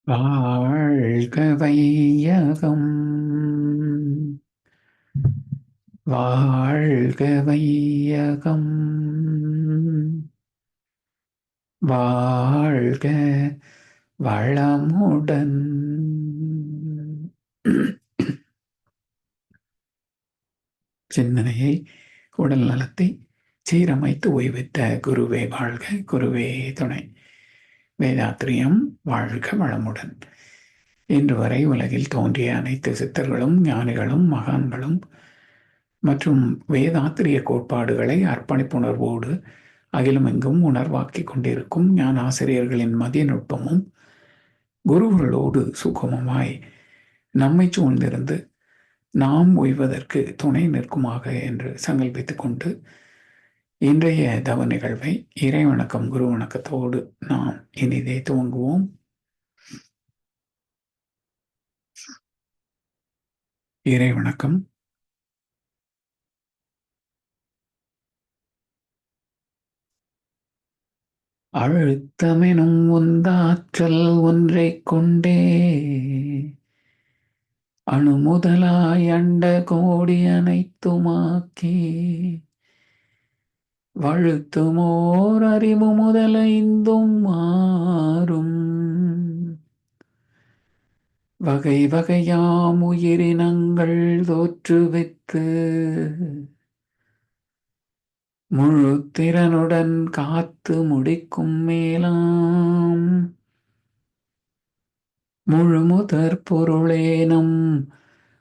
வாழ்க வையகம், வாழ்க வையகம், வாழ்க வளமுடன். சிந்தனையை, உடல் நலத்தை சீரமைத்து ஓய்வித்த குருவே வாழ்க, குருவே துணை. வேதாத்திரியம் வாழ்க வளமுடன். இன்று வரை உலகில் தோன்றிய அனைத்து சித்தர்களும் ஞானிகளும் மகான்களும் மற்றும் வேதாத்திரிய கோட்பாடுகளை அர்ப்பணிப்புணர்வோடு அகிலமெங்கும் உணர்வாக்கிக் கொண்டிருக்கும் ஞான ஆசிரியர்களின் மதிநுட்பமும் குருவர்களோடு சுகமமாய் நம்மை சூழ்ந்திருந்து நாம் ஓய்வதற்கு துணை நிற்குமாக என்று சங்கல்பித்துக் கொண்டு இன்றைய தவ நிகழ்வை இறை வணக்கம் குரு வணக்கத்தோடு நாம் இனிதே துவங்குவோம். இறை வணக்கம். அழுத்தமெனும் உந்தாற்றல் ஒன்றைக் கொண்டே அணுமுதலாய் அண்ட கோடி அனைத்துமாக்கி வழுத்துமோர் அறிவு முதலைந்தும் மாறும் வகை வகையாம் உயிரினங்கள் தோற்றுவித்து முழு திறனுடன் காத்து முடிக்கும் மேலாம் முழுமுதற் பொருளேனும்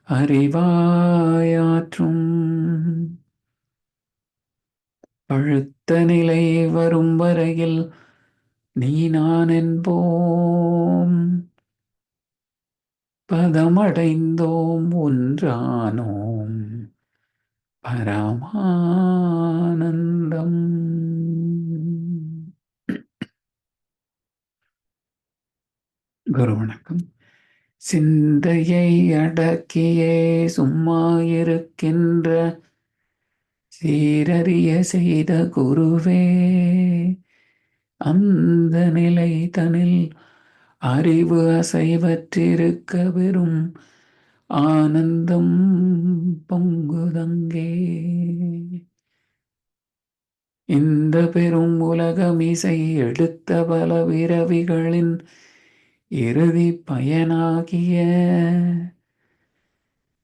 அறிவாயாற்றும் பழுத்த நிலை வரும் வரையில் நீ நான் என்போம், பதமடைந்தோம் ஒன்றானோம் பரமானந்தம். குரு வணக்கம். சிந்தையை அடக்கியே சும்மா இருக்கின்ற சீரறிய செய்த குருவே, அந்த நிலை தனில் அறிவு அசைவற்றிருக்க வெறும் ஆனந்தம் பொங்குதங்கே. இந்த பெரும் உலகமிசை எடுத்த பல விரவிகளின் இறுதி பயனாகிய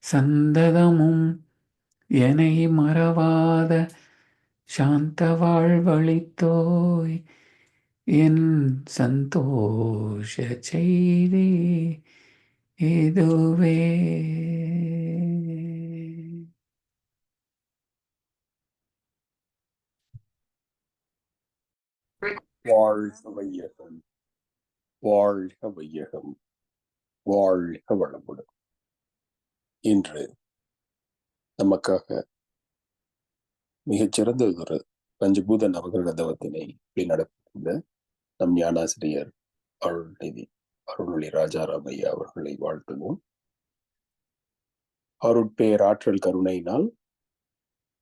சந்ததமும் எனை மறவாத சாந்த வாழ்வழித்தோய் என் சந்தோஷ செய்தி இதுவே. வாழ்க வையகம், வாழ்க வையகம், வாழ்க வளமுடன். இன்று நமக்காக மிகச்சிறந்த ஒரு பஞ்சபூத நவகிரக தவத்தினை நடத்தியிருந்த நம் ஞானாசிரியர் அருள்நிதி அருள்மொழி ராஜாராம் ஐயா அவர்களை வாழ்த்துவோம். அருட்பேராற்றல் கருணையினால்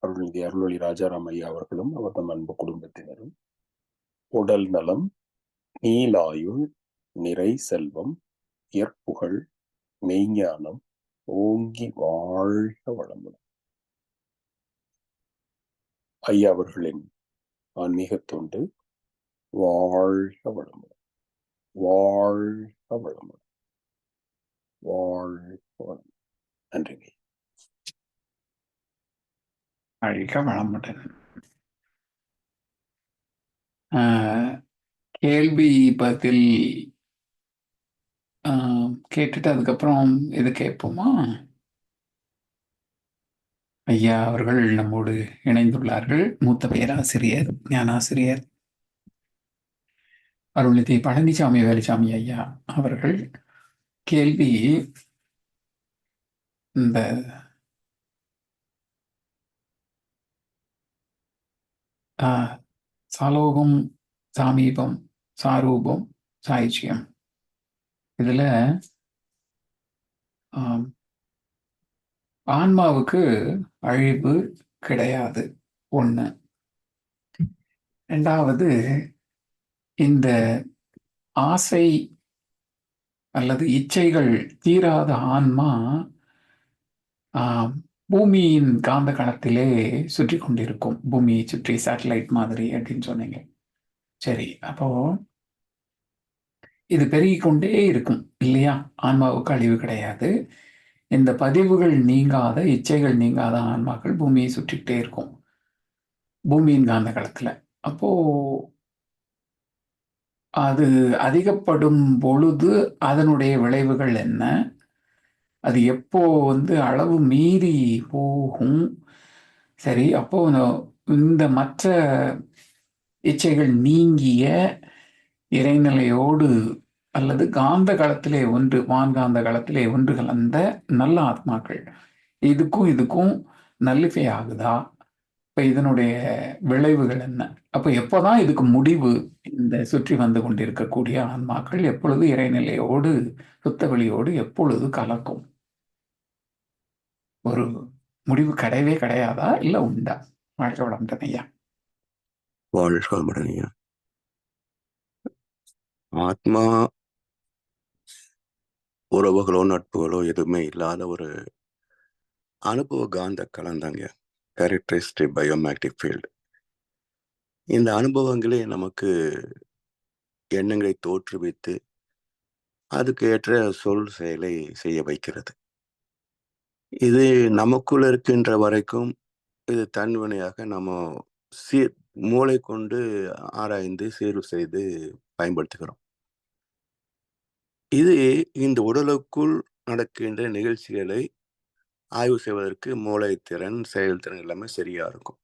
அருள்நிதி அருள்மொழி ராஜாராம் ஐயா அவர்களும் அவர்தம் அன்பு குடும்பத்தினரும் உடல் நலம், நீலாயுள், நிறை செல்வம், இயற்புகழ், மெய்ஞானம் ஓங்கி வாழ்க வளமுடன். ஐயா அவர்களின் ஆன்மீக தொண்டு வாழ்க வளமுடன், வாழ்க வளமுடன், வாழ்க வளமுடன். நன்றிங்க. வாழ்க வளமுடன். கேள்வி பதில் கேட்டுட்டு அதுக்கப்புறம் இது கேட்போமா? ஐயா அவர்கள் நம்மோடு இணைந்துள்ளார்கள். மூத்த பேராசிரியர் ஞானாசிரியர் அருள்நிதி பழனிசாமி வேலுசாமி ஐயா அவர்கள். கேள்வி, இந்த சாலோகம், சாமீபம், சாரூபம், சாய்ச்சியம், இதுல ஆன்மாவுக்கு அழிவு கிடையாது ஒண்ணு. ரெண்டாவது, இந்த ஆசை அல்லது இச்சைகள் தீராத ஆன்மா ஆஹ், பூமியின் காந்த களத்திலே சுற்றி கொண்டிருக்கும். பூமியை சுற்றி சேட்டலைட் மாதிரி அப்படின்னு சொன்னீங்க. சரி, அப்போ இது பெருகிக் கொண்டே இருக்கும் இல்லையா? ஆன்மாவுக்கு அழிவு கிடையாது. இந்த பதிவுகள் நீங்காத, இச்சைகள் நீங்காத ஆன்மாக்கள் பூமியை சுற்றிக்கிட்டே இருக்கும் பூமியின் காந்த களத்துல. அப்போ அது அதிகப்படும் பொழுது அதனுடைய விளைவுகள் என்ன? அது எப்போ அளவு மீறி போகும்? சரி, அப்போ இந்த மற்ற இச்சைகள் நீங்கிய இறைநிலையோடு அல்லது காந்த களத்திலே ஒன்று, வான்காந்த களத்திலே ஒன்று கலந்த நல்ல ஆத்மாக்கள், இதுக்கும் இதுக்கும் நல்லிஃபை ஆகுதா? இப்ப இதனுடைய விளைவுகள் என்ன? அப்ப எப்போதான் இதுக்கு முடிவு? இந்த சுற்றி வந்து கொண்டிருக்கக்கூடிய ஆன்மாக்கள் எப்பொழுது இறைநிலையோடு, சுத்த வெளியோடு எப்பொழுது கலக்கும்? ஒரு முடிவு கிடையவே கிடையாதா, இல்ல உண்டா? வாழ்க்கை வளமுடன் ஐயா. வாழ்க வளமுடன். ஆத்மா உறவுகளோ நட்புகளோ எதுவுமே இல்லாத ஒரு அனுபவ காந்த கலந்தாங்க, கேரக்டரிஸ்டிக் பயோமேக்டிக் ஃபீல்டு. இந்த அனுபவங்களே நமக்கு எண்ணங்களை தோற்றுவித்து அதுக்கு ஏற்ற சொல் செயலை செய்ய வைக்கிறது. இது நமக்குள்ள இருக்கின்ற வரைக்கும் இது தன்வினையாக நம்ம மூளை கொண்டு ஆராய்ந்து சீர்வு செய்து பயன்படுத்துகிறோம். இது இந்த உடலுக்குள் நடக்கின்ற நிகழ்ச்சிகளை ஆய்வு செய்வதற்கு மூளைத்திறன், செயல்திறன் எல்லாமே சரியா இருக்கும்.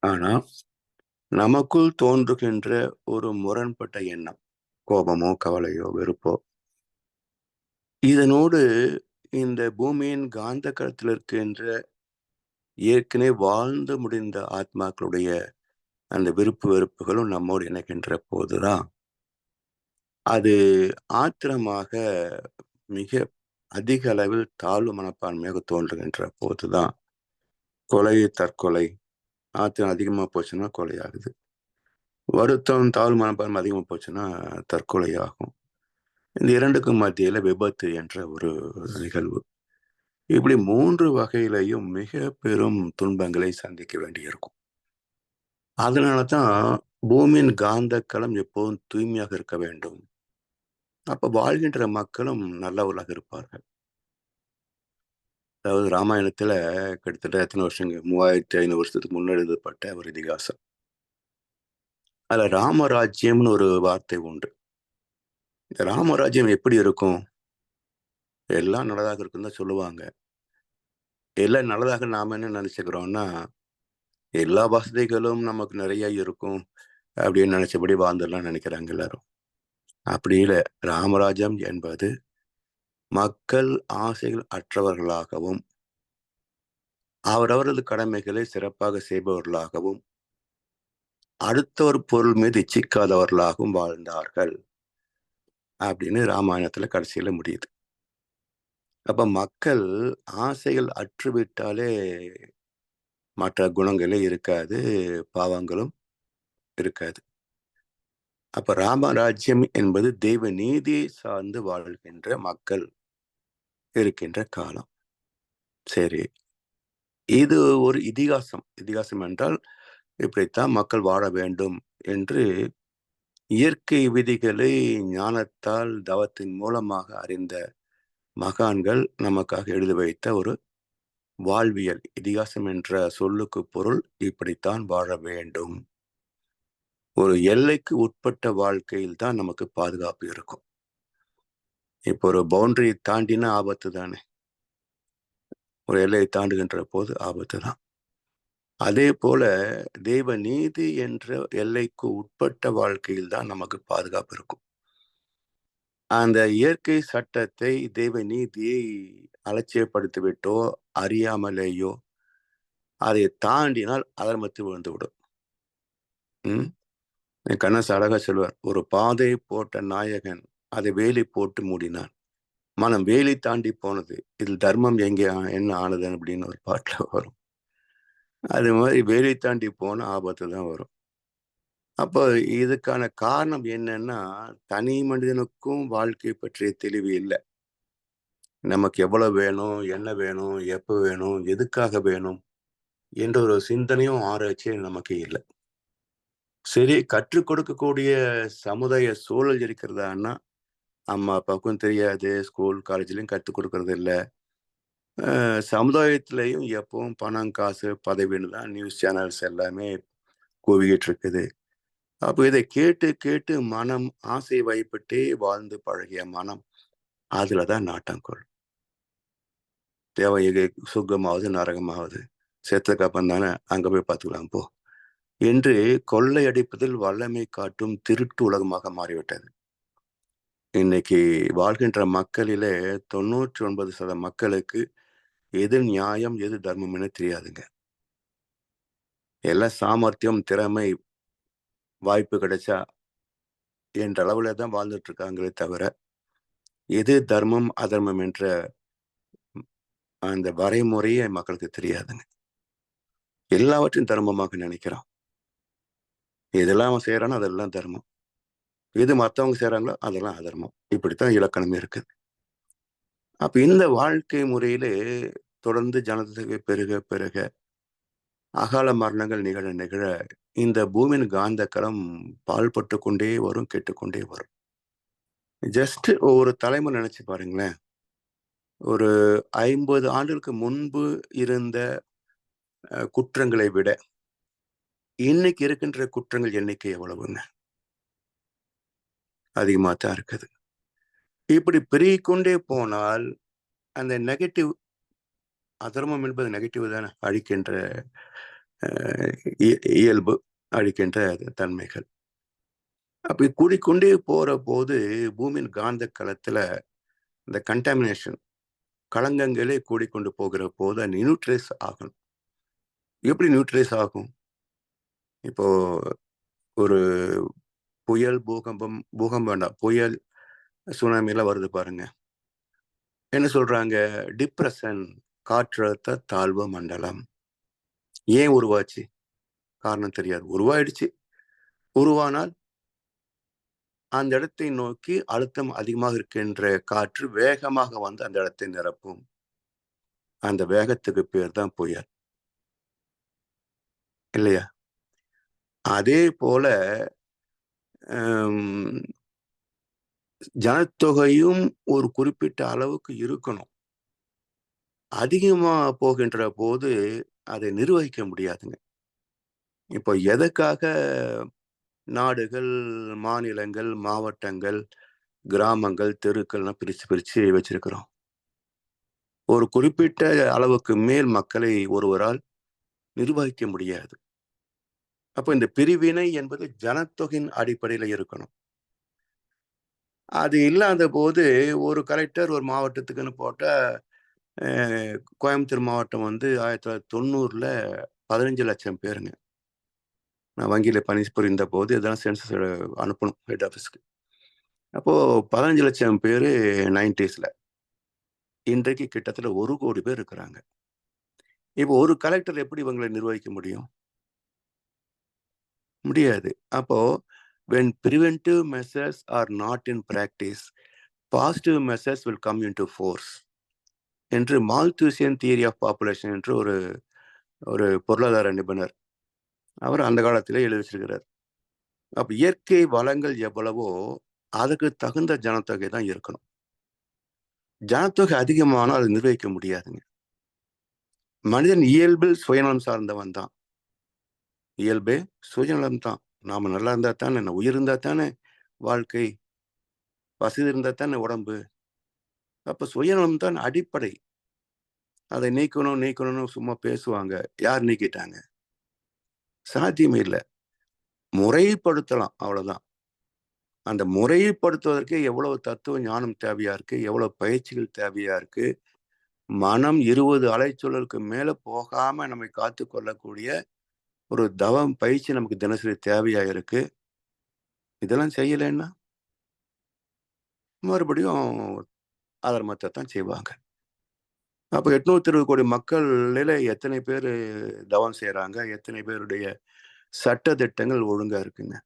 ஆனா நமக்குள் தோன்றுகின்ற ஒரு முரண்பட்ட எண்ணம், கோபமோ கவலையோ வெறுப்போ, இதனோடு இந்த பூமியின் காந்த களத்தில் இருக்கின்ற ஏற்கனவே வாழ்ந்து முடிந்த ஆத்மாக்களுடைய அந்த விருப்பு வெறுப்புகளும் நம்மோடு இணைக்கின்ற போதுதான் அது ஆத்திரமாக மிக அதிக அளவில் தாழ்வு மனப்பான்மையாக தோன்றுகின்ற போதுதான் கொலை, தற்கொலை. ஆத்திரம் அதிகமாக போச்சுன்னா கொலை ஆகுது. வருத்தம், தாழ்வு மனப்பான்மை அதிகமாக போச்சுன்னா தற்கொலை ஆகும். இந்த இரண்டுக்கும் மத்தியில விபத்து என்ற ஒரு நிகழ்வு. இப்படி 3 வகையிலையும் மிக பெரும் துன்பங்களை சந்திக்க வேண்டியிருக்கும். அதனாலதான் பூமியின் காந்த களம் எப்போதும் தூய்மையாக இருக்க வேண்டும். அப்ப வாழ்கின்ற மக்களும் நல்லவர்களாக இருப்பார்கள். அதாவது ராமாயணத்துல கிட்டத்தட்ட எத்தனை வருஷங்க, 3500 வருஷத்துக்கு முன்னாடி எழுதப்பட்ட ஒரு இதிகாசம். அதுல ராமராஜ்யம்னு ஒரு வார்த்தை உண்டு. இந்த ராமராஜ்யம் எப்படி இருக்கும்? எல்லாம் நல்லதாக இருக்குன்னு தான் சொல்லுவாங்க. எல்லாம் நல்லதாக நாம என்ன நினைச்சுக்கிறோம்னா, எல்லா வசதிகளும் நமக்கு நிறைய இருக்கும் அப்படின்னு நினைச்சபடி வாழ்ந்துடலாம் நினைக்கிறாங்க எல்லாரும். அப்படி இல்லை. ராமராஜ்யம் என்பது மக்கள் ஆசைகள் அற்றவர்களாகவும் அவரவரது கடமைகளை சிறப்பாக செய்பவர்களாகவும் அடுத்தவர் பொருள் மீது இச்சிக்காதவர்களாகவும் வாழ்ந்தார்கள் அப்படின்னு ராமாயணத்துல கடைசியில முடியுது. அப்ப மக்கள் ஆசைகள் அற்றுவிட்டாலே மற்ற குணங்களே இருக்காது, பாவங்களும் இருக்காது. அப்ப ராமராஜ்யம் என்பது தெய்வ நீதியை சார்ந்து வாழ்கின்ற மக்கள் இருக்கின்ற காலம். சரி, இது ஒரு இதிகாசம். இதிகாசம் என்றால் இப்படித்தான் மக்கள் வாழ வேண்டும் என்று இயற்கை விதிகளை ஞானத்தால் தவத்தின் மூலமாக அறிந்த மகான்கள் நமக்காக எழுதி வைத்த ஒரு வாழ்வியல். இதிகாசம் என்ற சொல்லுக்கு பொருள் இப்படித்தான் வாழ வேண்டும். ஒரு எல்லைக்கு உட்பட்ட வாழ்க்கையில் தான் நமக்கு பாதுகாப்பு இருக்கும். இப்போ ஒரு பவுண்டரி தாண்டினா ஆபத்து தானே. ஒரு எல்லையை தாண்டுகின்ற போது ஆபத்து தான். அதே போல தெய்வ நீதி என்ற எல்லைக்கு உட்பட்ட வாழ்க்கையில் தான் நமக்கு பாதுகாப்பு இருக்கும். அந்த இயற்கை சட்டத்தை, தெய்வ நீதியை அலட்சியப்படுத்திவிட்டோ அறியாமலேயோ அதை தாண்டினால் அதர்மத்தில் விழுந்து விடும். கண்ணசு அழகா சொல்வார், ஒரு பாதை போட்ட நாயகன் அதை வேலி போட்டு மூடினான், மனம் வேலி தாண்டி போனது, இதில் தர்மம் எங்கே என்ன ஆனது அப்படின்னு ஒரு பாட்டுல வரும். அது மாதிரி வேலி தாண்டி போன ஆபத்து தான் வரும். அப்போ இதுக்கான காரணம் என்னன்னா, தனி மனிதனுக்கும் வாழ்க்கை பற்றிய தெளிவு இல்லை. நமக்கு எவ்வளவு வேணும், என்ன வேணும், எப்ப வேணும், எதுக்காக வேணும் என்ற ஒரு சிந்தனையும் ஆராய்ச்சியும் நமக்கு இல்லை. சரி, கற்றுக் கொடுக்கக்கூடிய சமுதாய சூழல் இருக்கிறதான்னா அம்மா அப்பாவுக்கும் தெரியாது, ஸ்கூல் காலேஜ்லயும் கற்றுக் கொடுக்கறது இல்லை. சமுதாயத்திலையும் எப்பவும் பணம் காசு பதவின்னு தான் நியூஸ் சேனல்ஸ் எல்லாமே குவிக்கிட்டு இருக்குது. அப்போ இதை கேட்டு கேட்டு மனம் ஆசை வயப்பட்டே வாழ்ந்து பழகிய மனம் அதுல தான் நாட்டம் கொள்ளும். தேவை இது சுகமாவது நரகமாவது, செத்ததுக்கு அப்புறம் தானே அங்க போய் பார்த்துக்கலாம் போ என்று கொள்ளையடிப்பதில் வல்லமை காட்டும் திருட்டு உலகமாக மாறிவிட்டது. இன்னைக்கு வாழ்கின்ற மக்களிலே 99% மக்களுக்கு எது நியாயம் எது தர்மம் என தெரியாதுங்க. எல்லாம் சாமர்த்தியம், திறமை, வாய்ப்பு கிடைச்சா என்ற அளவுல தான் வாழ்ந்துட்டு இருக்காங்களே தவிர எது தர்மம் அதர்மம் என்ற அந்த வரைமுறையே மக்களுக்கு தெரியாதுங்க. எல்லாவற்றையும் தர்மமாக நினைக்கிறான். எதெல்லாம் அவன் செய்யறானோ அதெல்லாம் தர்மம், எது மற்றவங்க செய்யறாங்களோ அதெல்லாம் அதர்மம். இப்படித்தான் இலக்கணமே இருக்குது. அப்ப இந்த வாழ்க்கை முறையிலே தொடர்ந்து ஜனத்தொகை பெருக பெருக அகால மரணங்கள் நிகழ நிகழ இந்த பூமியின் காந்த களம் பால்பட்டு கொண்டே வரும், கெட்டுக்கொண்டே வரும். ஜஸ்ட் ஒரு தலைமுறை நினைச்சு பாருங்களேன். ஒரு 50 ஆண்டுகளுக்கு முன்பு இருந்த குற்றங்களை விட இன்னைக்கு இருக்கின்ற குற்றங்கள் எண்ணிக்கை எவ்வளவுங்க? அதிகமா தான் இருக்குது. இப்படி பெருகிக்கொண்டே போனால் அந்த நெகட்டிவ், அதர்மம் என்பது நெகட்டிவ் தானே, அழிக்கின்ற இயல்பு, அழிக்கின்ற தன்மைகள். அப்படி கூடிக்கொண்டே போற போது பூமியின் காந்த களத்துல இந்த கண்டாமினேஷன், களங்கங்களே கூடிக்கொண்டு போகிற போது அது நியூட்ரலைஸ் ஆகணும். எப்படி நியூட்ரலைஸ் ஆகும்? இப்போ ஒரு புயல், பூகம்பம் வேண்டாம், புயல், சுனாமி எல்லாம் வருது பாருங்க. என்ன சொல்றாங்க? டிப்ரெஷன், காற்றழுத்த தாழ்வு மண்டலம். ஏன் உருவாச்சு? காரணம் தெரியாது. உருவாயிடுச்சு. உருவானால் அந்த இடத்தை நோக்கி அழுத்தம் அதிகமாக இருக்கின்ற காற்று வேகமாக வந்து அந்த இடத்தை நிரப்பும். அந்த வேகத்துக்கு பேர் தான் புயல், இல்லையா? அதே போல ஜனத்தொகையும் ஒரு குறிப்பிட்ட அளவுக்கு இருக்கணும். அதிகமா போகின்ற போது அதை நிர்வகிக்க முடியாதுங்க. இப்போ எதற்காக நாடுகள், மாநிலங்கள், மாவட்டங்கள், கிராமங்கள், தெருக்கள்லாம் பிரிச்சு பிரிச்சு வச்சிருக்கிறோம்? ஒரு குறிப்பிட்ட அளவுக்கு மேல் மக்களை ஒருவரால் நிர்வகிக்க முடியாது. அப்போ இந்த பிரிவினை என்பது ஜனத்தொகையின் அடிப்படையில இருக்கணும். அது இல்லாத போது ஒரு கலெக்டர் ஒரு மாவட்டத்துக்குன்னு போட்டா, கோயம்புத்தூர் மாவட்டம் வந்து 1990ல 15 லட்சம் பேருங்க. நான் வங்கியில பணிபுரிந்த போது இதெல்லாம் சென்சஸ் அனுப்பணும் ஹெட் ஆஃபீஸ்க்கு. அப்போ 15 லட்சம் பேரு 90ஸ்ல. இன்றைக்கு கிட்டத்தட்ட 1 கோடி பேர் இருக்கிறாங்க. இப்போ ஒரு கலெக்டர் எப்படி இவங்களை நிர்வகிக்க முடியும்? முடியாது. அப்போ when preventive measures are not in practice, positive measures will come into force என்று மால்தூசியன் தியரி ஆஃப் பாப்புலேஷன் என்று ஒரு பொருளாதார நிபுணர் அவர் அந்த காலத்திலே எழுதி வச்சிருக்கிறார். அப்ப இயற்கை வளங்கள் எவ்வளவோ அதுக்கு தகுந்த ஜனத்தொகை தான் இருக்கணும். ஜனத்தொகை அதிகமானால் அது நிர்வகிக்க முடியாதுங்க. மனிதன் இயல்பில் சுயநலம் சார்ந்தவன் தான். இயல்பே சுயநலம் தான். நாம நல்லா இருந்தா தானே, உயிர் இருந்தா தானே வாழ்க்கை, வசதி இருந்தா தானே உடம்பு. அப்ப சுயநலம் தான் அடிப்படை. அதை நீக்கணும்னு சும்மா பேசுவாங்க. யார் நீக்கிட்டாங்க? சாத்தியமே இல்லை. முறைப்படுத்தலாம், அவ்வளவுதான். அந்த முறைப்படுத்துவதற்கு எவ்வளவு தத்துவ ஞானம் தேவையா இருக்கு, எவ்வளவு பயிற்சிகள் தேவையா இருக்கு. மனம் 20 அலைச்சூழலுக்கு மேல போகாம நம்மை காத்து கொள்ளக்கூடிய ஒரு தவம் பயிற்சி நமக்கு தினசரி தேவையா இருக்கு. இதெல்லாம் செய்யலைன்னா மறுபடியும் அதர்மத்தை தான் செய்வாங்க. அப்ப 820 கோடி மக்கள்ல எத்தனை பேர் தவம் செய்யறாங்க, எத்தனை பேருடைய சட்ட திட்டங்கள் ஒழுங்கா இருக்குங்க.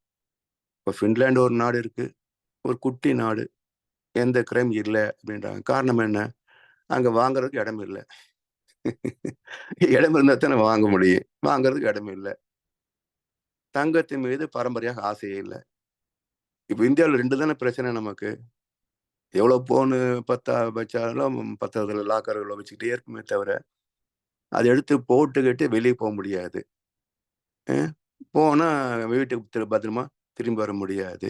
இப்போ ஃபின்லாந்து ஒரு நாடு இருக்கு, ஒரு குட்டி நாடு, எந்த கிரைம் இல்லை அப்படின்றாங்க. காரணம் என்ன? அங்க வாங்குறதுக்கு இடம் இல்லை. இடம் இருந்தா தானே வாங்க முடியும். வாங்குறதுக்கு இடம் இல்லை. தங்கத்தின் மீது பரம்பரையாக ஆசையே இல்லை. இப்போ இந்தியாவில் 2 தானே பிரச்சனை நமக்கு. எவ்வளவு போன்னு வச்சாலும் பத்திரத்துல லாக்கர்களை வச்சுக்கிட்டே இருக்குமே தவிர, அதை எடுத்து போட்டுக்கிட்டு வெளியே போக முடியாது. போனா வீட்டுக்கு பத்திரமா திரும்பி வர முடியாது.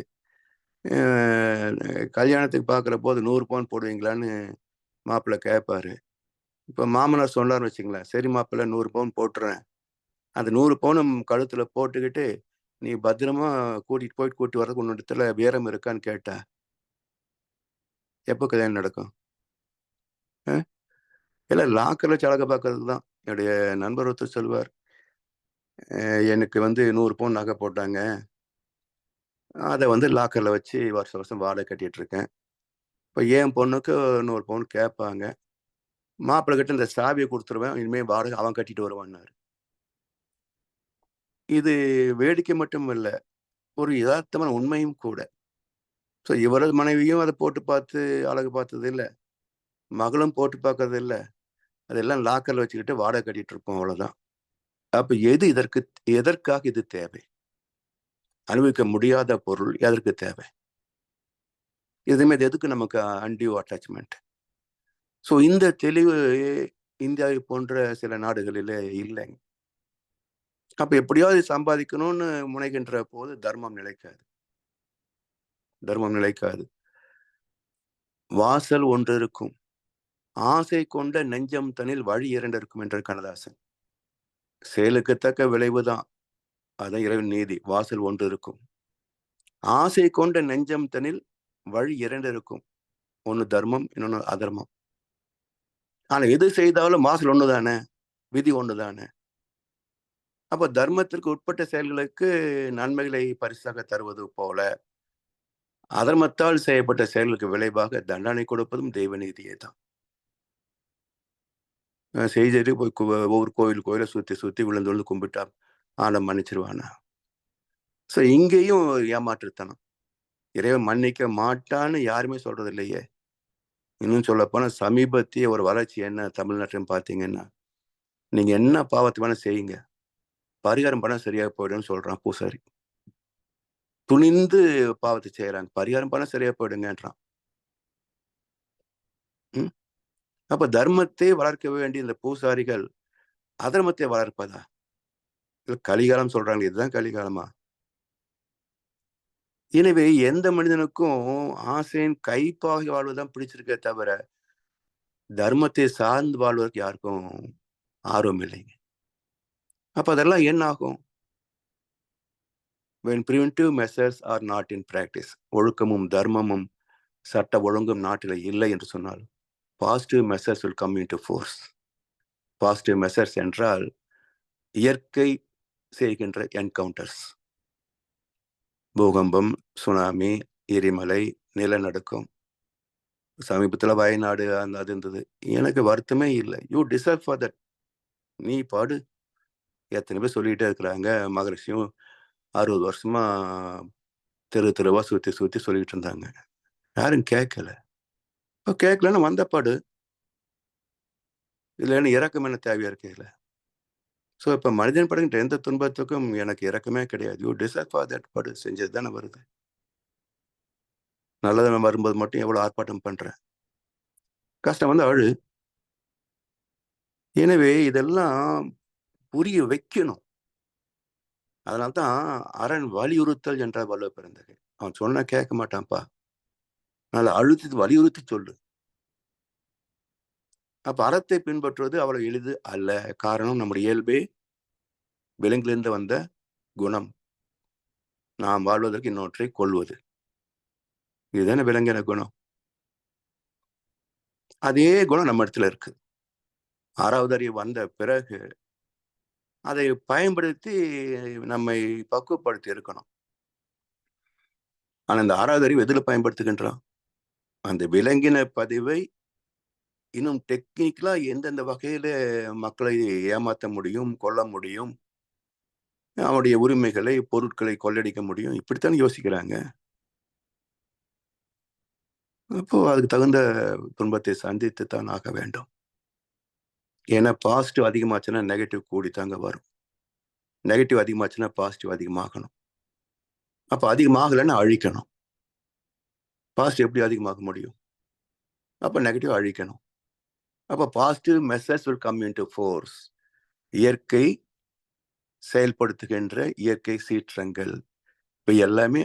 கல்யாணத்துக்கு பார்க்குற போது 100 பவுன் போடுவீங்களான்னு மாப்பிள்ளை கேட்பாரு. இப்போ மாமனார் சொன்னார்னு வச்சுங்களேன், சரி மாப்பிள்ளை 100 பவுன் போட்டுறேன். அந்த 100 பவுனும் கழுத்துல போட்டுக்கிட்டு நீ பத்திரமா கூட்டிட்டு வர்றதுக்கு உன்னிடத்துல வீரம் இருக்கான்னு கேட்டா எப்போ கல்யாணம் நடக்கும்? எல்லாம் லாக்கர்ல சலகை பார்க்கறது தான். என்னுடைய நண்பர் ஒருத்தர் சொல்வார், எனக்கு 100 பவுன் நகை போட்டாங்க, அதை லாக்கர்ல வச்சு வருஷம் வருஷம் வாடகை கட்டிட்டு இருக்கேன். இப்போ என் பொண்ணுக்கு 100 பவுன் கேட்பாங்க, மாப்பிள்ளை கிட்ட இந்த சாவியை கொடுத்துருவேன், இனிமேல் வாடகை அவன் கட்டிட்டு வருவான்னாரு. இது வேடிக்கை மட்டும் இல்லை, ஒரு யதார்த்தமான உண்மையும் கூட. ஸோ இவரது மனைவியும் அதை போட்டு பார்த்து அழகு பார்த்தது இல்லை, மகளும் போட்டு பார்க்கறது இல்லை. அதெல்லாம் லாக்கர்ல வச்சுக்கிட்டு வாடகை கட்டிட்டு இருப்போம், அவ்வளவுதான். அப்ப எதற்காக இது தேவை? அனுபவிக்க முடியாத பொருள் எதற்கு தேவை? இதுமே எதுக்கு நமக்கு அன்டியூ அட்டாச்மெண்ட்? ஸோ இந்த தெளிவு இந்தியாவை போன்ற சில நாடுகளிலே இல்லைங்க. அப்ப எப்படியாவது சம்பாதிக்கணும்னு முனைகின்ற போது தர்மம் நிலைக்காது. வாசல் ஒன்று இருக்கும், ஆசை கொண்ட நெஞ்சம் தனில் வழி 2 இருக்கும் என்ற கண்ணதாசன். செயலுக்கு தக்க விளைவுதான், அதான் இறைவன் நீதி. வாசல் ஒன்று இருக்கும், ஆசை கொண்ட நெஞ்சம் தனில் வழி 2 இருக்கும். ஒண்ணு தர்மம், இன்னொன்னு அதர்மம். ஆனா எது செய்தாலும் வாசல் ஒண்ணுதானே, விதி ஒண்ணுதானே. அப்ப தர்மத்திற்கு உட்பட்ட செயல்களுக்கு நன்மைகளை பரிசாக தருவது போல, அதர்மத்தால் செய்யப்பட்ட செயல்களுக்கு விளைவாக தண்டனை கொடுப்பதும் தெய்வ நீதியே தான். செய்துட்டு போய் ஒவ்வொரு கோயில சுத்தி விழுந்து கும்பிட்டா ஆனா மன்னிச்சிருவானா? ஸோ இங்கேயும் ஏமாற்றுத்தனம். இறைவன் மன்னிக்க மாட்டான்னு யாருமே சொல்றது இல்லையே. இன்னும் சொல்ல போனா சமீபத்திய ஒரு வளர்ச்சி என்ன தமிழ்நாட்டிலும் பார்த்தீங்கன்னா, நீங்க என்ன பாவத்தை வேணா செய்யுங்க, பரிகாரம் பண்ணா சரியா போயிடும்னு சொல்றான் பூசாரி. துணிந்து பாவத்தை செய்யறாங்க, பரிகாரம் பண்ணா சரியா போயிடுங்கன்றான். அப்ப தர்மத்தை வளர்க்க வேண்டிய இந்த பூசாரிகள் அதர்மத்தை வளர்ப்பதா? கலிகாலம் சொல்றாங்க, இதுதான் கலிகாலமா? எனவே எந்த மனிதனுக்கும் ஆசையின் கைப்பாகி வாழ்வதுதான் பிடிச்சிருக்கே தவிர, தர்மத்தை சார்ந்து வாழ்வதற்கு யாருக்கும் ஆர்வம் இல்லைங்க. அப்ப அதெல்லாம் என்ன ஆகும்? when preventive measures are not in practice, ஒழுக்கமும் தர்மமும் சட்ட ஒழுங்கும் நாட்டில் இல்லை என்று சொன்னால், positive measures will come into force. Positive measures என்றால் இயற்கை செய்கின்ற என்கவுண்டர்ஸ். பூகம்பம், சுனாமி, எரிமலை, நிலநடுக்கம். சமீபத்தில் வயநாடு அது இருந்தது. எனக்கு வருத்தமே இல்லை. You deserve for that. நீ பாடு. எத்தனை பேர் சொல்லிக்கிட்டே இருக்கிறாங்க. மகரிஷியும் 60 வருஷமா தெருவா சுத்தி சொல்லிட்டு இருந்தாங்க. யாரும் கேட்கல. இப்போ கேட்கலன்னு வந்த பாடு. இல்லைன்னு இறக்கம் என்ன தேவையா இருக்கு இதுல? ஸோ இப்போ மனிதன் படுகின்ற எந்த துன்பத்துக்கும் எனக்கு இறக்கமே கிடையாது. You deserve for that. பாடு. செஞ்சது தானே வருது. நல்லது வரும்போது மட்டும் எவ்வளவு ஆர்ப்பாட்டம் பண்றேன். கஷ்டம் அழு. எனவே இதெல்லாம் புரிய வைக்கணும். அதனால்தான் அரண் வலியுறுத்தல் என்ற வலுவை பிறந்தது. அவன் சொன்னா கேட்க மாட்டான்ப்பா, அதனால அழுத்தி வலியுறுத்தி சொல்லு. அப்ப அறத்தை பின்பற்றுவது அவ்வளவு எளிது அல்ல. காரணம், நம்முடைய இயல்பே விலங்கிலிருந்து வந்த குணம். நாம் வாழ்வதற்கு இன்னொன்றை கொள்வது. இதுதானே விலங்கின குணம். அதே குணம் நம்ம இடத்துல இருக்கு. 6வது அறிவு வந்த பிறகு அதை பயன்படுத்தி நம்மை பக்குவப்படுத்தி இருக்கணும். ஆனா இந்த 6வது அறிவு எதுல பயன்படுத்துகின்றோம்? அந்த விலங்கின பதிவை இன்னும் டெக்னிக்கலா எந்தெந்த வகையில மக்களை ஏமாற்ற முடியும், கொல்ல முடியும், அவனுடைய உரிமைகளை, பொருட்களை கொள்ளடிக்க முடியும். இப்படித்தான் யோசிக்கிறாங்க. அப்போ அதுக்கு தகுந்த துன்பத்தை சந்தித்து தான் ஆக வேண்டும். ஏன்னா பாசிட்டிவ் அதிகமாச்சுன்னா நெகட்டிவ் கூடித்தாங்க வரும். நெகட்டிவ் அதிகமாச்சுன்னா பாசிட்டிவ் அதிகமாகணும். அப்ப அதிகமாகலைன்னா அழிக்கணும். பாசிட்டிவ் எப்படி அதிகமாக முடியும்? அப்ப நெகட்டிவ் அழிக்கணும். அப்ப positive message will come into force. இயற்கை செயல்படுத்துகின்ற இயற்கை சீற்றங்கள் இப்ப எல்லாமே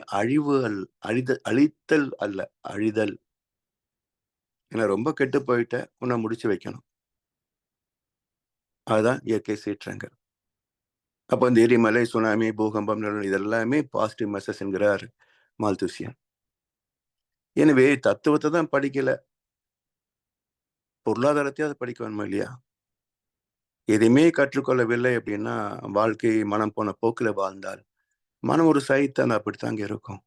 அழித்தல் அல்ல, அழிதல். ஏன்னா ரொம்ப கெட்டு போயிட்ட உன்னை முடிச்சு வைக்கணும். அதுதான் இயற்கை சீற்றங்கள். அப்ப இந்த எரிமலை, சுனாமி, பூகம்பம் இதெல்லாமே பாசிட்டிவ் மெசேஜ் என்கிறார் மால்தூசியன். எனவே தத்துவத்தை தான் படிக்கல, பொருளாதாரத்தையாவது படிக்க வேணுமா இல்லையா? எதையுமே கற்றுக்கொள்ளவில்லை அப்படின்னா வாழ்க்கை மனம் போன போக்குல வாழ்ந்தால் மனம் ஒரு சைத்தான் அப்படித்தாங்க இருக்கும்.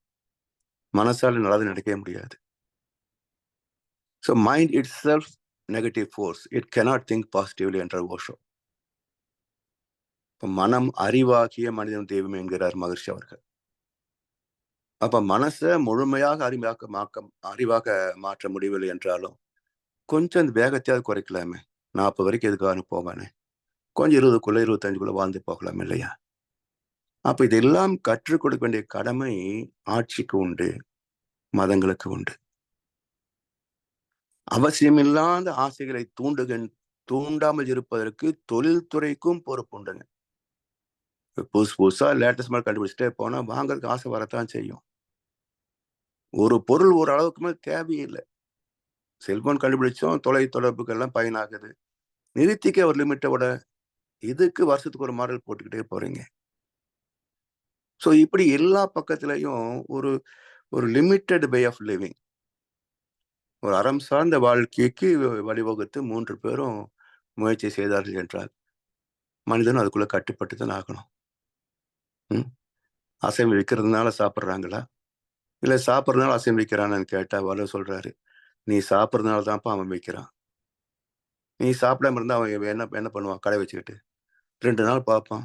மனசால நல்லது நடக்கவே முடியாது. So mind it self negative force, it cannot think positively என்ற ஓஷோ. இப்போ மனம் அறிவாகிய மனிதன் தெய்வம் என்கிறார் மகர்ஷி அவர்கள். அப்ப மனசை முழுமையாக அறிவாக மாற்ற முடியவில்லை என்றாலும் கொஞ்சம் அந்த வேகத்தையாவது குறைக்கலாமே. 40 வரைக்கும் எதுக்காக போவானே, கொஞ்சம் 20க்குள்ள 25க்குள்ள வாழ்ந்து போகலாம் இல்லையா? அப்ப இதெல்லாம் கற்றுக் கொடுக்க வேண்டிய கடமை ஆட்சிக்கு உண்டு, மதங்களுக்கு உண்டு. அவசியமில்லாத ஆசைகளை தூண்டாமல் இருப்பதற்கு தொழில்துறைக்கும் பொறுப்புண்டுங்க. புதுசா லேட்டஸ்ட் மாதிரி கண்டுபிடிச்சிட்டே போனா வாங்கறதுக்கு ஆசை வரத்தான் செய்யும். ஒரு பொருள் ஒரு அளவுக்கு மேல் தேவையில்லை. செல்போன் கண்டுபிடிச்சோம், தொலை தொடர்புகள்லாம் பயனாகுது. நிறுத்திக்க ஒரு லிமிட்டோட, இதுக்கு வருஷத்துக்கு ஒரு மாடல் போட்டுக்கிட்டே போறீங்க. ஸோ இப்படி எல்லா பக்கத்திலையும் ஒரு ஒரு லிமிட்டட் வே ஆஃப் லிவிங், ஒரு அறம் சார்ந்த வாழ்க்கைக்கு வழிவகுத்து 3 பேரும் முயற்சி செய்தார்கள் என்றால் மனிதனும் அதுக்குள்ள கட்டுப்பட்டு தான் ஆகணும். அசைவம் விற்கிறதுனால சாப்பிட்றாங்களா, இல்லை சாப்பிட்றதுனால அசைவம் விற்கிறான்னு கேட்டா வர சொல்றாரு, நீ சாப்பிட்றதுனால தான்ப்பா அவன் விற்கிறான். நீ சாப்பிடாம இருந்தா அவன் என்ன பண்ணுவான்? கடை வச்சுக்கிட்டு 2 நாள் பார்ப்பான்,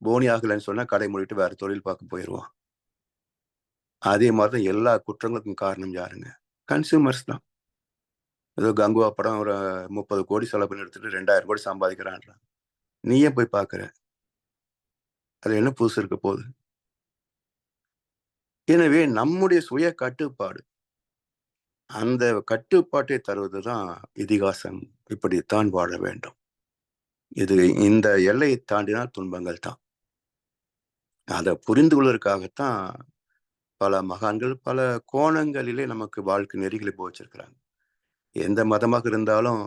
போனி ஆகலைன்னு சொன்னா கடை மூடிட்டு வேற தொழில் பார்க்க போயிடுவான். அதே மாதிரிதான் எல்லா குற்றங்களுக்கும் காரணம் யாருங்க? கன்சியூமர்ஸ் தான். ஏதோ கங்குவா படம் ஒரு 30 கோடி செலவு பண்ணி எடுத்துட்டு 2000 கோடி சம்பாதிக்கிறான்றான். நீயே போய் பார்க்குற, அது என்ன புதுசு இருக்க போகுது? எனவே நம்முடைய சுய கட்டுப்பாடு, அந்த கட்டுப்பாட்டை தருவதுதான் இதிகாசம். இப்படித்தான் வாழ வேண்டும். இது இந்த எல்லையை தாண்டினால் துன்பங்கள் தான். அதை புரிந்து கொள்வதற்காகத்தான் பல மகான்கள் பல கோணங்களிலே நமக்கு வாழ்க்கை நெறிகளை போதிச்சிருக்கிறாங்க. எந்த மதமாக இருந்தாலும்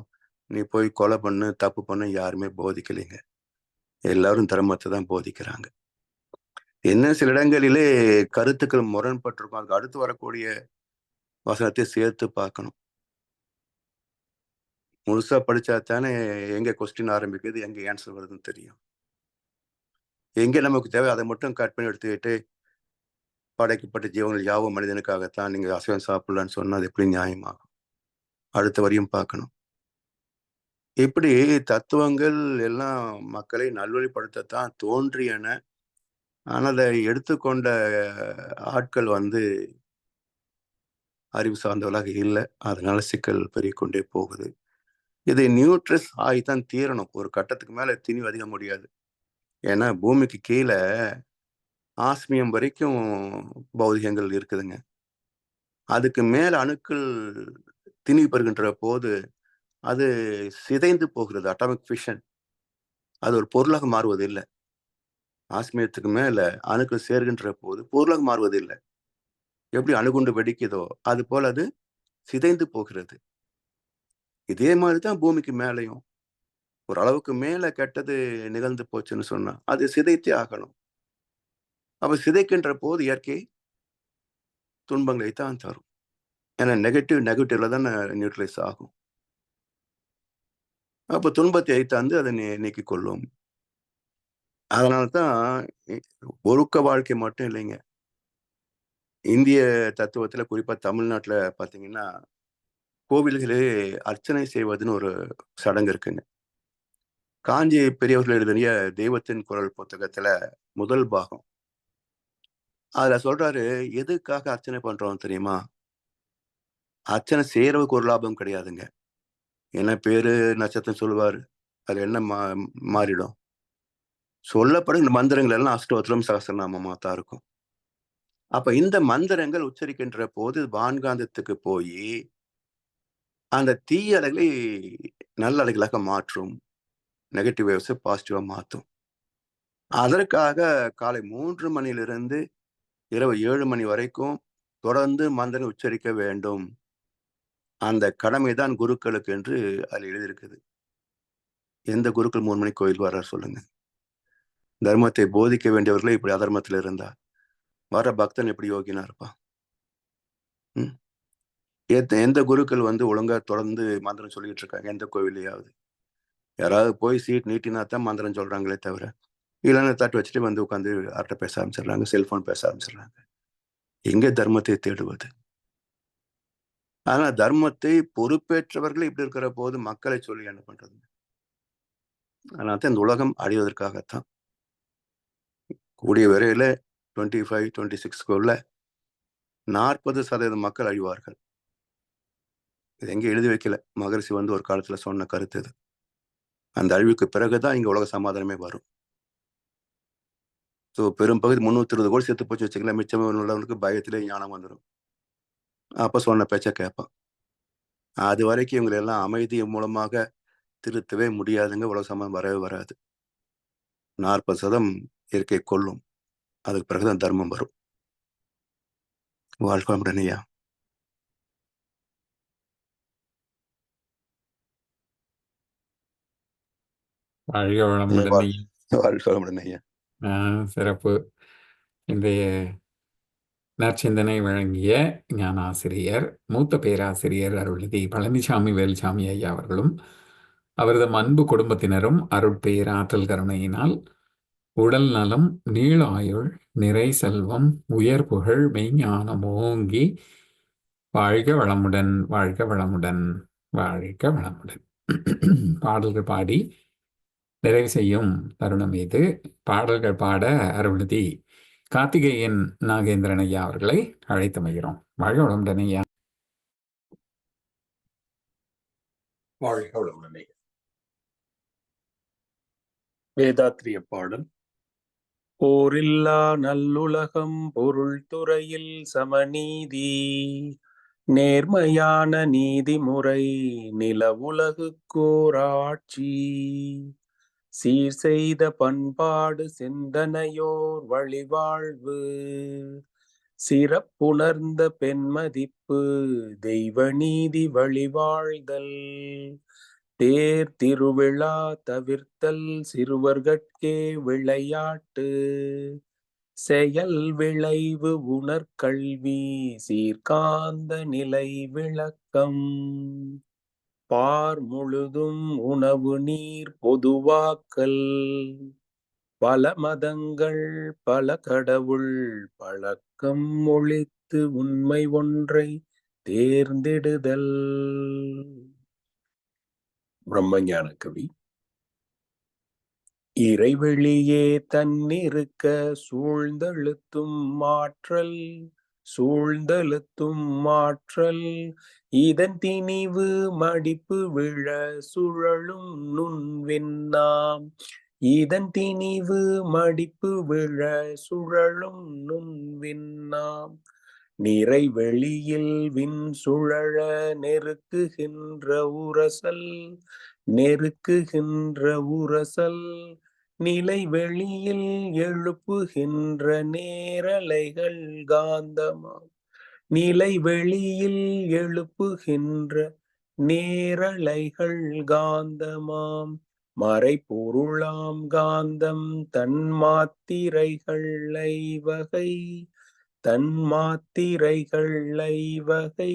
நீ போய் கொலை பண்ணு, தப்பு பண்ணு யாருமே போதிக்கலைங்க. எல்லாரும் தர்மத்தை தான் போதிக்கிறாங்க. என்ன சில இடங்களிலே கருத்துக்கள் முரண்பட்டிருக்கும். அதுக்கு அடுத்து வரக்கூடிய வசனத்தை சேர்த்து பார்க்கணும். முழுசா படிச்சா தானே எங்க கொஸ்டின் ஆரம்பிக்குது, எங்க ஆன்சர் வருதுன்னு தெரியும். எங்க நமக்கு தேவை அதை மட்டும் கட் பண்ணி எடுத்துக்கிட்டு படைக்கப்பட்ட ஜீவங்கள் யாவும் மனிதனுக்காகத்தான், நீங்க அசைவம் சாப்பிடலான்னு சொன்னா அது எப்படி நியாயமாகும்? அடுத்த வரையும் பார்க்கணும். இப்படி தத்துவங்கள் எல்லாம் மக்களை நல்வழிப்படுத்தத்தான் தோன்றியன. ஆனால் அதை எடுத்துக்கொண்ட ஆட்கள் அறிவு சார்ந்தவர்களாக இல்லை. அதனால சிக்கல் பெருகிக்கொண்டே போகுது. இதை நியூட்ரஸ் ஆகித்தான் தீரணும். ஒரு கட்டத்துக்கு மேல திணிவு அதிக முடியாது. ஏன்னா பூமிக்கு கீழே ஆஸ்மியம் வரைக்கும் பௌதிகங்கள் இருக்குதுங்க. அதுக்கு மேல அணுக்கள் திணிவு பெறுகின்ற போது அது சிதைந்து போகிறது. Atomic fission. அது ஒரு பொருளாக மாறுவது இல்லை. ஆஸ்மியத்துக்கு மேல அணுக்கள் சேர்கின்ற போது பொருளாக மாறுவது இல்லை. எப்படி அணுகுண்டு வெடிக்குதோ அது போல அது சிதைந்து போகிறது. இதே மாதிரிதான் பூமிக்கு மேலையும் ஒரு அளவுக்கு மேல கெட்டது நிகழ்ந்து போச்சுன்னு சொன்னா அது சிதைத்தே ஆகணும். அப்ப சிதைக்கின்ற போது இயற்கை துன்பங்களை தான் தரும். ஏன்னா நெகட்டிவ்ல தானே நியூட்ரலைஸ் ஆகும். அப்ப துன்பத்தை ஐத்தாந்து அதை நீக்கிக் கொள்ளும். அதனால்தான் ஒழுக்க வாழ்க்கை மட்டும் இல்லைங்க. இந்திய தத்துவத்துல குறிப்பா தமிழ்நாட்டுல பாத்தீங்கன்னா கோவில்களே அர்ச்சனை செய்வதுன்னு ஒரு சடங்கு இருக்குங்க. காஞ்சி பெரியவர்கள் எழுதிய தெய்வத்தின் குரல் புத்தகத்துல முதல் பாகம், அதுல சொல்றாரு, எதுக்காக அர்ச்சனை பண்றோம் தெரியுமா? அர்ச்சனை செய்யறதுக்கு ஒரு லாபம் கிடையாதுங்க. என்ன பேரு நட்சத்திரம் சொல்லுவாரு, அது என்ன மாறிடும். சொல்லப்படும் இந்த மந்திரங்கள் எல்லாம் அஷ்டோத்திரம் சகஸ்ரநாமமா தான் இருக்கும். அப்ப இந்த மந்திரங்கள் உச்சரிக்கின்ற போது வான்காந்தத்துக்கு போய் அந்த தீய அலைகளை நல்ல அலைகளாக மாற்றும். நெகட்டிவ் வேவ்ஸை பாசிட்டிவா மாற்றும். அதற்காக காலை 3 மணியிலிருந்து இரவு 7 மணி வரைக்கும் தொடர்ந்து மந்திரம் உச்சரிக்க வேண்டும். அந்த கடமைதான் குருக்களுக்கு என்று அதில் எழுதியிருக்குது. எந்த குருக்கள் 3 மணிக்கு கோயில் வர்றார் சொல்லுங்க? தர்மத்தை போதிக்க வேண்டியவர்களே இப்படி அதர்மத்தில் இருந்தா வர பக்தன் எப்படி யோகினா இருப்பான்? எந்த குருக்கள் ஒழுங்கா தொடர்ந்து மந்திரம் சொல்லிட்டு இருக்காங்க எந்த கோவிலையாவது? யாராவது போய் சீட் நீட்டினா தான் மந்திரம் சொல்றாங்களே தவிர, இல்லைன்னா தட்டு வச்சுட்டு உட்காந்து அரட்டை பேச ஆரம்பிச்சிடுறாங்க, செல்போன் பேச ஆரம்பிச்சிடுறாங்க. எங்க தர்மத்தை தேடுவது? ஆனா தர்மத்தை பொறுப்பேற்றவர்கள் இப்படி இருக்கிற போது மக்களை சொல்லி என்ன பண்றது? அதனால தான் இந்த உலகம் அழிவதற்காகத்தான். கூடிய விரைவில் 25, 26க்குள்ள 40% மக்கள் அழிவார்கள். இது எங்க எழுதி வைக்கல. மகரிஷி ஒரு காலத்துல சொன்ன கருத்து இது. அந்த அழிவுக்கு பிறகுதான் இங்க உலக சமாதானமே வரும். ஸோ பெரும்பகுதி 320 கோடி செத்து போச்சு வச்சுக்கலாம். மிச்சம் உள்ளவனுக்கு பயத்திலே ஞானம் வந்துடும். அப்ப சொன்ன பேச்ச கேட்பான். அது வரைக்கும் இவங்களை எல்லாம் அமைதி மூலமாக திருத்தவே முடியாதுங்க. உலக சமாதானம் வரவே வராது. 40% இயற்கை கொல்லும். அதுக்கு பிறகுதான் தர்மம் வரும். வாழ்க்கை வளமுடன் ஐயா. வாழ்க வளமுடன் ஐயா. வாழ்க்கை வளமுடன் ஐயா. சிறப்பு. இன்றைய நற்சிந்தனை வழங்கிய ஞானாசிரியர் மூத்த பேராசிரியர் அருள்நிதி பழனிசாமி வேலுசாமி ஐயா அவர்களும் அவரது அன்பு குடும்பத்தினரும் அருட்பேராற்றல் கருணையினால் உடல் நலம், நீள ஆயுள், நிறை செல்வம், உயர் புகழ், மெய்ஞானம் ஓங்கி வாழ்க வளமுடன், வாழ்க வளமுடன், வாழ்க வளமுடன். பாடல்கள் பாடி நிறைவு செய்யும் தருணம் இது. பாடல்கள் பாட அருள்நிதி கார்த்திகேயன் நாகேந்திரன் ஐயா அவர்களை அழைத்தமைகிறோம். வாழ்க வளமுடன் ஐயா. வாழ்க வளமுடன் ஐயா. வேதாத்திரிய பாடல். போரில்லா நல்லுலகம், பொருள் துறையில் சமநீதி, நேர்மையான நீதிமுறை, நில உலகுக்கோராட்சி, சீர் செய்த பண்பாடு, சிந்தனையோர் வழிவாழ்வு, சிறப்புணர்ந்த பெண்மதிப்பு, தெய்வ நீதி வழிவாழ்தல், தேர் திருவிழா தவிர்த்தல், சிறுவர்கட்கே விளையாட்டு, செயல் விளைவு உணர்கல்வி, சீர்காந்த நிலை விளக்கம், பார் முழுதும் உணவு நீர் பொதுவாக்கல், பல மதங்கள் பல கடவுள் பழக்கம் ஒழித்து உண்மை ஒன்றை தேர்ந்தெடுதல். பிரம்மஞான கவி. இறைவெளியே தன்னிருக்க சூழ்ந்தழுத்தும் மாற்றல், சூழ்ந்தழுத்தும் மாற்றல், இதன் திணிவு மடிப்பு விழ சுழலும் நுண்விண்ணாம், இதன் திணிவு மடிப்பு விழ சுழலும் நுண்விண்ணாம், நிறைவெளியில் விண் சுழல நெருக்குகின்ற உரசல், நெருக்குகின்ற உரசல், நிலை வெளியில் எழுப்புகின்ற நேரலைகள் காந்தமாம், நிலை வெளியில் எழுப்புகின்ற நேரலைகள் காந்தமாம், மறைபொருளாம் காந்தம் தன் மாத்திரைகள் ஐவகை, தன் மாத்திரைகள் ஐவகை,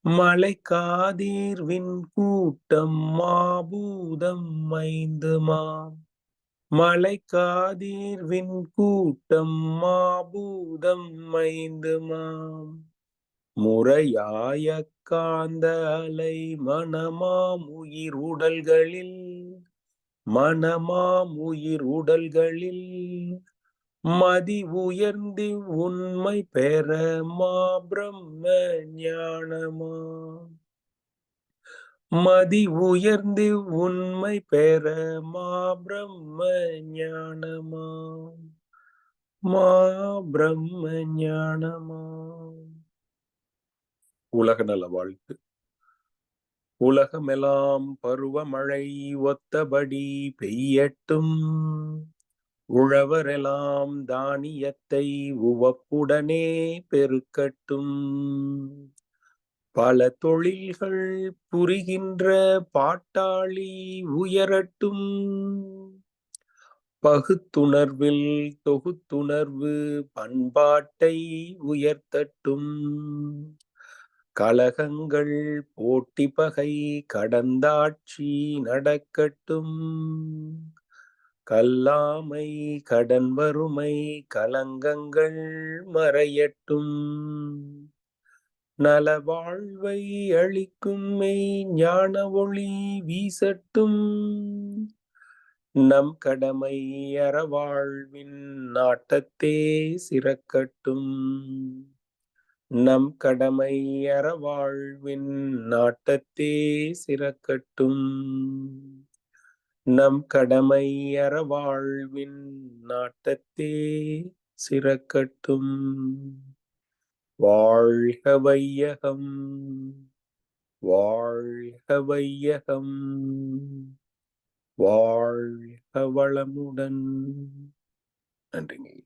மலைக்காதீர்வின் கூட்டம் மாபூதம் ஐந்துமாம், மலைக்காதீர்வின் கூட்டம் மாபூதம் ஐந்துமாம், முறையாய காந்த அலை மனமாம் உயிர் உடல்களில், மனமாம் உயிர் உடல்களில் மதி உயர்ந்து உண்மை பெற மா பிரம்ம ஞானமா. மதி உயர்ந்து உண்மை பெற மா பிரம்ம ஞானமா. மா பிரம்ம ஞானமா. உலக நல வாழ்த்து. உலகமெல்லாம் பருவமழை ஒத்தபடி பெய்யட்டும். உழவரெல்லாம் தானியத்தை உவப்புடனே பெருக்கட்டும். பல தொழில்கள் புரிகின்ற பாட்டாளி உயரட்டும். பகுத்துணர்வில் தொகுத்துணர்வு பண்பாட்டை உயர்த்தட்டும். கலகங்கள் போட்டி பகை கடந்தாட்சி நடக்கட்டும். கல்லாமை கடன் வறுமை கலங்கங்கள் மறையட்டும். நல வாழ்வை அளிக்கும் மெய் ஞான ஒளி வீசட்டும். நம் கடமை அறவாழ்வின் நாட்டத்தே சிறக்கட்டும். நம் கடமை அறவாழ்வின் நாட்டத்தே சிறக்கட்டும். நம் கடமை அறவாழ்வின் நாட்டத்தே சிறக்கட்டும். வாழ்க வையகம், வாழ்க வையகம், வாழ்க வளமுடன். நன்றிங்க.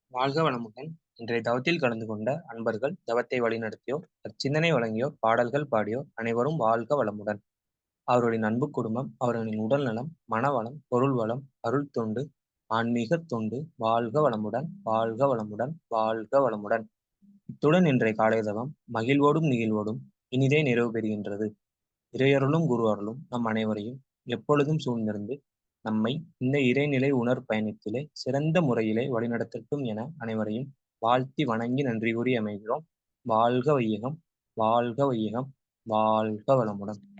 வாழ்க வளமுடன். இன்றைய தவத்தில் கலந்து கொண்ட அன்பர்கள், தவத்தை வழிநடத்தியோர், சிந்தனை வழங்கியோர், பாடல்கள் பாடியோர் அனைவரும் வாழ்க வளமுடன். அவர்களின் அன்பு குடும்பம், அவர்களின் உடல் நலம், மனவளம், பொருள் வளம், அருள் தொண்டு, ஆன்மீக தொண்டு வாழ்க வளமுடன், வாழ்க வளமுடன், வாழ்க வளமுடன். இத்துடன் இன்றைய காலை தவம் மகிழ்வோடும் நிகழ்வோடும் இனிதே நிறைவு பெறுகின்றது. இறையருளும் குரு அருளும் நம் அனைவரையும் எப்பொழுதும் சூழ்ந்திருந்து நம்மை இந்த இறைநிலை உணர் பயணத்திலே சிறந்த முறையிலே வழிநடத்தட்டும் என அனைவரையும் வாழ்த்தி வணங்கி நன்றி கூறி அமைகிறோம். வாழ்க வையகம், வாழ்க வையகம், வாழ்க வளமுடன்.